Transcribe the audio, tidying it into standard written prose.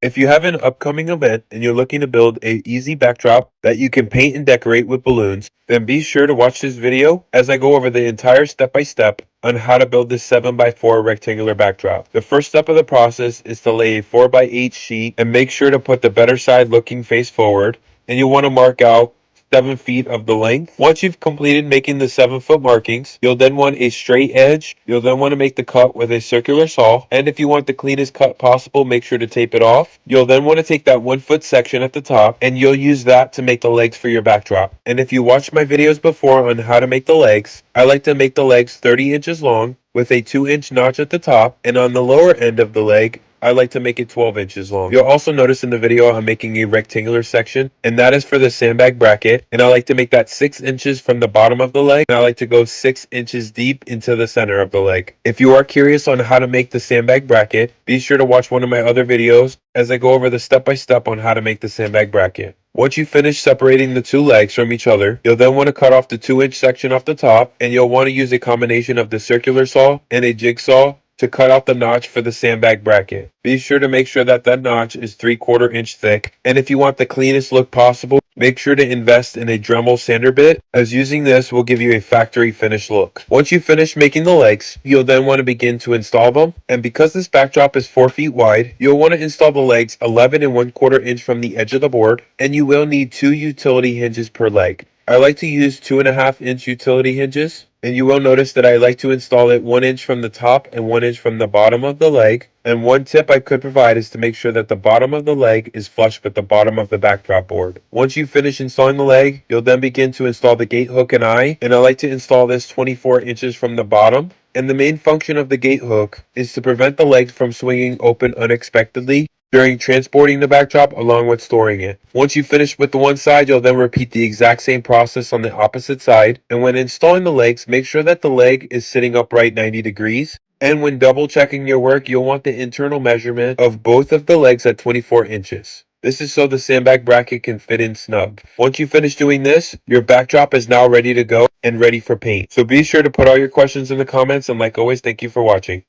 If you have an upcoming event and you're looking to build a easy backdrop that you can paint and decorate with balloons, then be sure to watch this video as I go over the entire step-by-step on how to build this 7x4 rectangular backdrop. The first step of the process is to lay a 4x8 sheet and make sure to put the better side looking face forward, and you'll want to mark out 7 feet of the length. Once you've completed making the 7-foot markings, you'll then want a straight edge. You'll then want to make the cut with a circular saw, and if you want the cleanest cut possible, make sure to tape it off. You'll then want to take that 1-foot section at the top, and you'll use that to make the legs for your backdrop. And if you watched my videos before on how to make the legs, I like to make the legs 30 inches long with a 2-inch notch at the top, and on the lower end of the leg, I like to make it 12 inches long. You'll also notice in the video I'm making a rectangular section, and that is for the sandbag bracket, and I like to make that 6 inches from the bottom of the leg, and I like to go 6 inches deep into the center of the leg. If you are curious on how to make the sandbag bracket, be sure to watch one of my other videos as I go over the step-by-step on how to make the sandbag bracket. Once you finish separating the two legs from each other, you'll then want to cut off the 2-inch section off the top, and you'll want to use a combination of the circular saw and a jigsaw to cut out the notch for the sandbag bracket. Be sure to make sure that notch is 3/4 inch thick, and if you want the cleanest look possible, make sure to invest in a Dremel sander bit, as using this will give you a factory finish look. Once you finish making the legs, you'll then want to begin to install them, and because this backdrop is 4 feet wide, you'll want to install the legs 11 1/4 inch from the edge of the board, and you will need 2 utility hinges per leg. I like to use 2.5-inch utility hinges, and you will notice that I like to install it 1 inch from the top and 1 inch from the bottom of the leg. And one tip I could provide is to make sure that the bottom of the leg is flush with the bottom of the backdrop board. Once you finish installing the leg, you'll then begin to install the gate hook and eye, and I like to install this 24 inches from the bottom. And the main function of the gate hook is to prevent the legs from swinging open unexpectedly during transporting the backdrop along with storing it. Once you finish with the one side, you'll then repeat the exact same process on the opposite side. And when installing the legs, make sure that the leg is sitting upright 90 degrees. And when double checking your work, you'll want the internal measurement of both of the legs at 24 inches. This is so the sandbag bracket can fit in snug. Once you finish doing this, your backdrop is now ready to go and ready for paint. So be sure to put all your questions in the comments, and like always, thank you for watching.